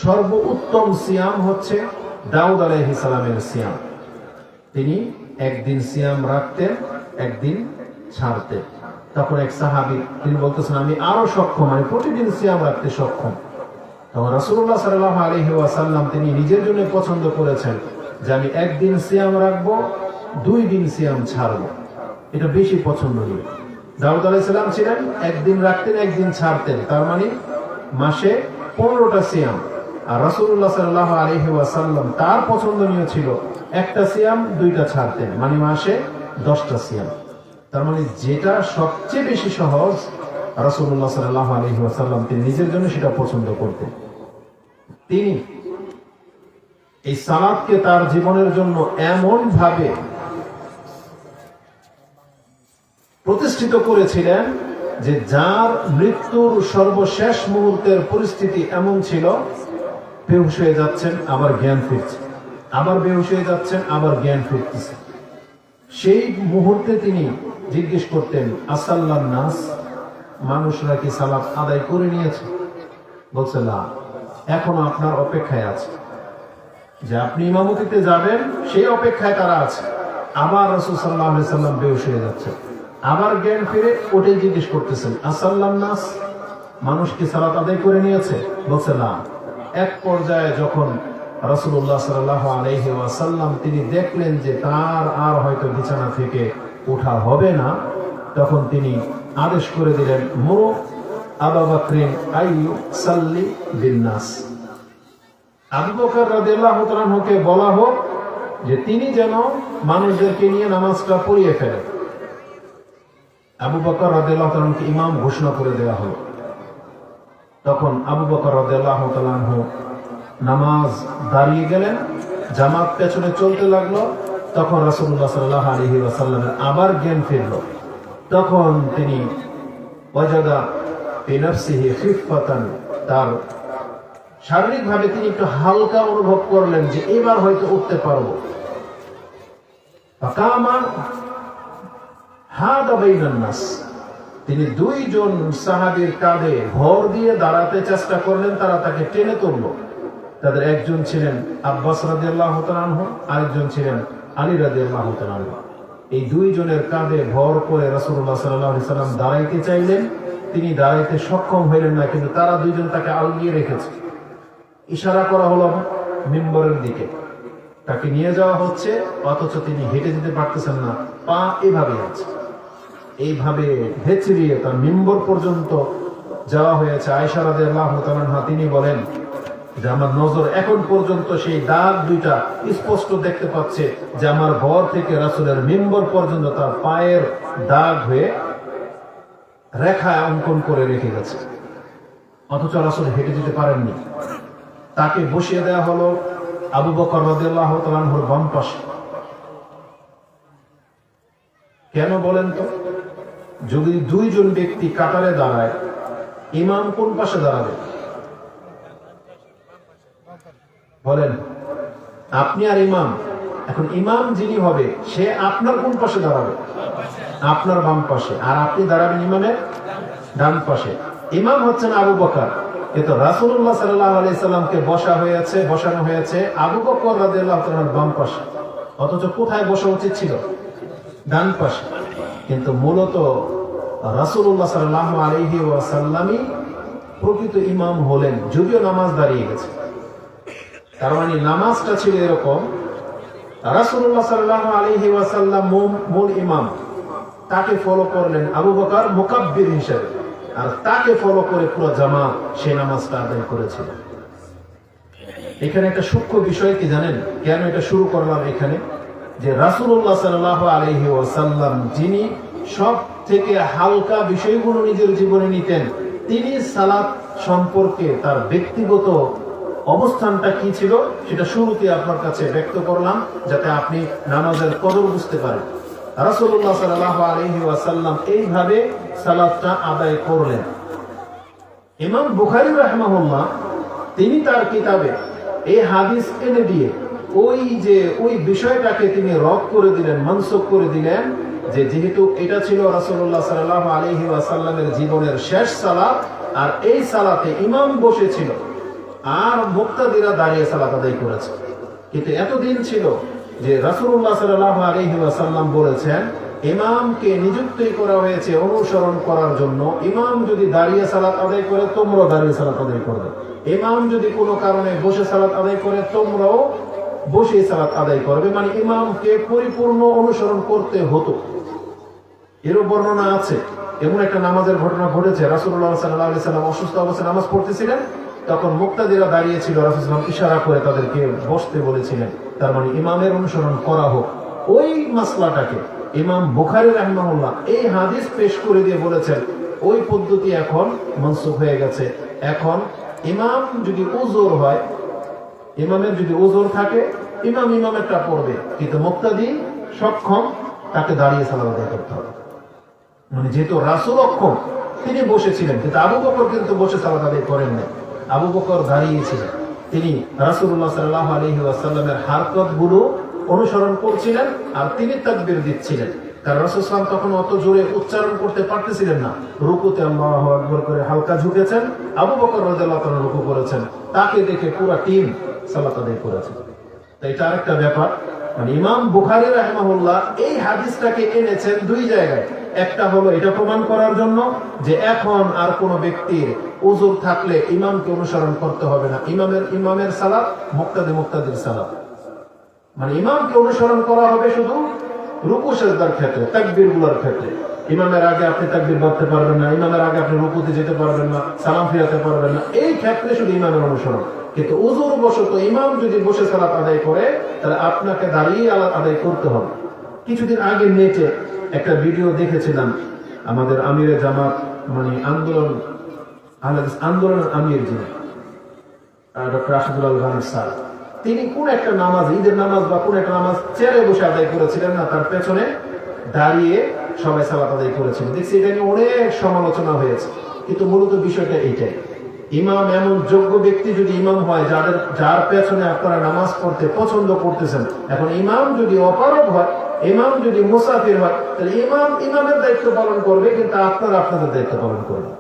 সর্বোত্তম সিয়াম হচ্ছে দাউদ আলাইহিস সালামের সিয়াম। তিনি একদিন সিয়াম রাখতেন, একদিন ছাড়তেন। তখন এক সাহাবী তিনি বলতেছেন আমি আরো সক্ষম, আমি প্রতিদিন সিয়াম রাখতে সক্ষম। তখন রাসূলুল্লাহ সাল্লাল্লাহু আলাইহি ওয়াসাল্লাম তিনি নিজের জন্য পছন্দ করেছেন যে আমি একদিন সিয়াম রাখবো, 2 দিন সিয়াম ছাড়বো, এটা বেশি পছন্দনীয়। দাউদ আলাইহিস সালাম ছিলেন একদিন রাখতেন, একদিন ছাড়তেন, তার মানে মাসে 15টা সিয়াম। আর রাসূলুল্লাহ সাল্লাল্লাহু আলাইহি ওয়াসাল্লাম তার পছন্দনীয় ছিল একটা সিয়াম 2টা ছাড়তেন, মানে মাসে 10টা সিয়াম। তার মানে যেটা সবচেয়ে বেশি সহজ রাসূলুল্লাহ সাল্লাল্লাহু আলাইহি ওয়াসাল্লাম তিনি নিজের জন্য সেটা পছন্দ করতেন। তিনি এই সালাতকে তার জীবনের জন্য এমন ভাবে প্রতিষ্ঠিত করেছিলেন যে যার মৃত্যুর সর্বশেষ মুহূর্তের পরিস্থিতি এমন ছিল, বেহুশ হয়ে যাচ্ছেন আবার জ্ঞান ফিরছে, আবার বেহুশ হয়ে যাচ্ছেন আবার জ্ঞান ফিরতেছে। সেই মুহূর্তে তিনি জিজ্ঞেস করতেন আসাল্লান নাস, মানুষরা কি সালাত আদায় করে নিয়েছে? বলছে না, এখনো আপনার অপেক্ষায় আছে, যে আপনি ইমামতিতে যাবেন সেই অপেক্ষায় তারা আছে। আবার রাসূল সাল্লাল্লাহু আলাইহি সাল্লাম বেহুশ হয়ে যাচ্ছে, আবার জ্ঞান ফিরে ওটাই জিজ্ঞেস করতেছেন আসাল্লান নাস, মানুষ কি সালাত আদায় করে নিয়েছে? বলছে না। এক পর্যায়ে যখন রাসূলুল্লাহ সাল্লাল্লাহু আলাইহি ওয়াসাল্লাম তিনি দেখলেন যে তার আর হয়তো বিছানা থেকে ওঠা হবে না, তখন তিনি আদেশ করে দিলেন মুরু আবু বকরিন আইয়ু সাল্লি বিন্নাস, আবু বকর রাদিয়াল্লাহু তাআলা আনহুকে বলা হোক যে তিনি যেন মানুষদেরকে নিয়ে নামাজটা পড়িয়ে ফেলেন। আবু বকর রাদিয়াল্লাহু তাআলা আনহুকে ইমাম ঘোষণা করে দেওয়া হলো। তখন আবু বকর রাদিয়াল্লাহু তাআলা আনহু নামাজ দাঁড়িয়ে গেলেন, জামাত পেছনে চলতে লাগলো। তখন রাসূলুল্লাহ সাল্লাল্লাহু আলাইহি ওয়াসাল্লামের আবার জ্ঞান ফিরল। তখন তিনি ওয়াজাদা ফি নাফসিহি খিফাতান, তার শারীরিকভাবে তিনি একটু হালকা অনুভব করলেন যে এবার হয়তো উঠতে পারবো। ফাকামা হাদা বাইনান নাস, তিনি 2 জন সাহাবীর কাঁধে ভর দিয়ে দাঁড়াতে চেষ্টা করলেন, তারা তাকে টেনে তুলল। তাদের একজন ছিলেন আব্বাস রাদিয়াল্লাহু তাআলা আনহু, আরেকজন ছিলেন আলী রাদিয়াল্লাহু তাআলা আনহু। এই 2 জনের কাঁধে ভর করে রাসূলুল্লাহ সাল্লাল্লাহু আলাইহি সাল্লাম দাঁড়াইতে চাইলেন, তিনি দাঁড়াইতে সক্ষম হইলেন না, কিন্তু তারা 2 জন তাকে আলগিয়ে রেখেছে। ইশারা করা হলো মিম্বরের দিকে, তাকে নিয়ে যাওয়া হচ্ছে, অথচ তিনি হেঁটে যেতে পারতেছেন না, পা এভাবে আছে। এইভাবে হেঁচড়িয়ে তার মিম্বর পর্যন্ত যাওয়া হয়েছে। আয়েশা রাদিয়াল্লাহু তাআলা আনহা তিনি বলেন যে আমার নজর এখন পর্যন্ত সেই দাগ 2টা স্পষ্ট দেখতে পাচ্ছে, যে আমার ভর থেকে রাসূলের মিম্বর পর্যন্ত তার পায়ের দাগ হয়ে রেখা অঙ্কন করে রেখে গেছে, অথচ রাসূল হেঁটে যেতে পারেননি। তাকে বসিয়ে দেওয়া হলো আবু বকর রাদিয়াল্লাহু তাআলা আনহুর বাম পাশে। কেন বলেন তো? যদি 2 জন ব্যক্তি কাতারে দাঁড়ায়, ইমাম কোন পাশে দাঁড়াবে? বলেন, আপনি আর ইমাম। এখন ইমাম যিনি হবে সে আপনার কোন পাশে দাঁড়াবে? আপনার বাম পাশে। আর আপনি দাঁড়াবেন ইমামের ডান পাশে। ইমাম হচ্ছেন আবু বকর, কিন্তু রাসূলুল্লাহ সাল্লাল্লাহু আলাইহি সাল্লামকে বসানো হয়েছে আবু বকর রাদিয়াল্লাহু তাআলার বাম পাশে, অথচ কোথায় বসা উচিত ছিল? ডান পাশে। কিন্তু মূলত রাসূলুল্লাহ সাল্লাল্লাহু আলাইহি ওয়াসাল্লামই প্রকৃত ইমাম হলেন, যদিও নামাজ দাঁড়িয়ে গেছে। তার মানে নামাজটা ছিল এরকম, রাসূলুল্লাহ সাল্লাল্লাহু আলাইহি ওয়াসাল্লাম মূল ইমাম, তাকে ফলো করলেন আবু বকর মুকাব্বির হিসেবে, আর তাকে ফলো করে পুরো জামাত সেই নামাজটা আদায় করেছিল। এখানে একটা সূক্ষ্ম বিষয় কি জানেন? কেন এটা শুরু করলাম এখানে? যে রাসূলুল্লাহ সাল্লাল্লাহু আলাইহি ওয়াসাল্লাম যিনি সব থেকে হালকা বিষয়গুলো নিজের জীবনে নিতেন, তিনি সালাত সম্পর্কে তার ব্যক্তিগত অবস্থানটা কি ছিল সেটা শুরুতে আপনার কাছে ব্যক্ত করলাম, যাতে আপনি নামাজের কদর বুঝতে পারেন। রাসূলুল্লাহ সাল্লাল্লাহু আলাইহি ওয়াসাল্লাম এইভাবে সালাতটা আদায় করলেন। ইমাম বুখারী রাহিমাহুল্লাহ তিনি তার কিতাবে এই হাদিস এনে দিয়ে ওই বিষয়টাকে তিনি রদ করে দিলেন, মনসুখ করে দিলেন, যে যেহেতু এটা ছিল রাসূলুল্লাহ সাল্লাল্লাহু আলাইহি ওয়াসাল্লামের জীবনের শেষ সালাত, আর এই সালাতে ইমাম বসেছিল আর মুক্তাদিরা দাঁড়িয়ে সালাত আদায় করেছে। কিন্তু এতদিন ছিল যে রাসূলুল্লাহ সাল্লাল্লাহু আলাইহি ওয়াসাল্লাম বলেছেন, ইমামকে নিযুক্তি করা হয়েছে অনুসরণ করার জন্য। ইমাম যদি দাঁড়িয়ে সালাত আদায় করে, তোমরাও দাঁড়িয়ে সালাত আদায় করবে। ইমাম যদি কোনো কারণে বসে সালাত আদায় করে, তোমরাও বসে সালাত আদায় করবে। মানে ইমামকে পরিপূর্ণ অনুসরণ করতে হতো। এরও বর্ণনা আছে। এমন একটা নামাজের ঘটনা ঘটেছে, রাসূলুল্লাহ সাল্লাল্লাহু আলাইহি ওয়াসাল্লাম অসুস্থ অবস্থায় নামাজ পড়তেছিলেন, তখন মুক্তাদিরা দাঁড়িয়ে ছিল, রাসূল সাল্লাল্লাহু আলাইহি ওয়াসাল্লাম ইশারা করে তাদেরকে বসতে বলেছিলেন। তার মানে ইমামের অনুসরণ করা হোক। ওই মাসলাটাকে ইমাম বুখারী রাহিমাহুল্লাহ এই হাদিস পেশ করে দিয়ে বলেছেন, ওই পদ্ধতি এখন মনসুখ হয়ে গেছে। এখন ইমাম যদি উযর হয়, ইমামের যদি উযর থাকে, ইমামেরটা পড়বে, কিন্তু মুক্তাদি সক্ষম, তাকে দাঁড়িয়ে সালাত আদায় করতে হবে। মানে যেহেতু রাসূল অক্ষম, তিনি বসেছিলেন, কিন্তু আবু বকর কিন্তু বসে সালাত আদায় করেন না। আবু বকর দাঁড়িয়েছিলেন। তিনি রাসূলুল্লাহ সাল্লাল্লাহু আলাইহি ওয়াসাল্লামের হারকতগুলো অনুসরণ করছিলেন, আর তিনি তাকবীর দিচ্ছিলেন। কারণ রাসূল সাল্লাল্লাহু আলাইহি ওয়াসাল্লাম তখন অত জোরে উচ্চারণ করতে পারতেছিলেন না। রুকুতে আল্লাহু আকবার করে হালকা ঝুঁকেছেন, আবু বকর রাদিয়াল্লাহু তাআলা রুকু করেছেন, তাকে দেখে পুরো টিম সালাত আদায় করেছে। তাই এটা আরেকটা ব্যাপার। মানে ইমাম বুখারী রাহিমাহুল্লাহ এই হাদিসটাকে এনেছেন দুই জায়গায়। একটা হলো এটা প্রমাণ করার জন্য যে এখন আর কোন ব্যক্তির উযর থাকলে ইমামকে অনুসরণ করতে হবে না। ইমামের সালাত মুক্তাদির সালাত। মানে ইমামকে অনুসরণ করা হবে শুধু রুকু সিজদার ক্ষেত্রে, তাকবীরগুলোর ক্ষেত্রে। ইমামের আগে আপনি তাকবীর পড়তে পারবেন না, ইমামের আগে আপনি রুকুতে যেতে পারবেন না, সালাম ফিরাতে পারবেন না, এই ক্ষেত্রে শুধু ইমামের অনুসরণ। কিন্তু উযর বশত ইমাম যদি বসে সালাত আদায় করে, তাহলে আপনাকে দাঁড়িয়ে আদায় করতে হবে। কিছুদিন আগে নেটে একটা ভিডিও দেখেছিলাম, আমাদের আমিরে জামাত, মানে আন্দোলনের আমির যিনি ডক্টর রাশিদুল আল গানের স্যার, তিনি কোন একটা নামাজ, ঈদের নামাজ বা কোন একটা নামাজ চেয়ারে বসে আদায় করেছিলেন না, তার পেছনে দাঁড়িয়ে সবাই সালাত আদায় করেছিলেন। দেখছি এটা নিয়ে অনেক সমালোচনা হয়েছে, কিন্তু মূলত বিষয়টা এইটাই। ইমাম এমন যোগ্য ব্যক্তি যদি ইমাম হয়, যার পেছনে আপনারা নামাজ পড়তে পছন্দ করতেছেন, এখন ইমাম যদি অপারগ হয়, ইমাম যদি মুসাফির হয়, তাহলে ইমামের দায়িত্ব পালন করবে, কিন্তু আপনারা আপনাদের দায়িত্ব পালন করবেন।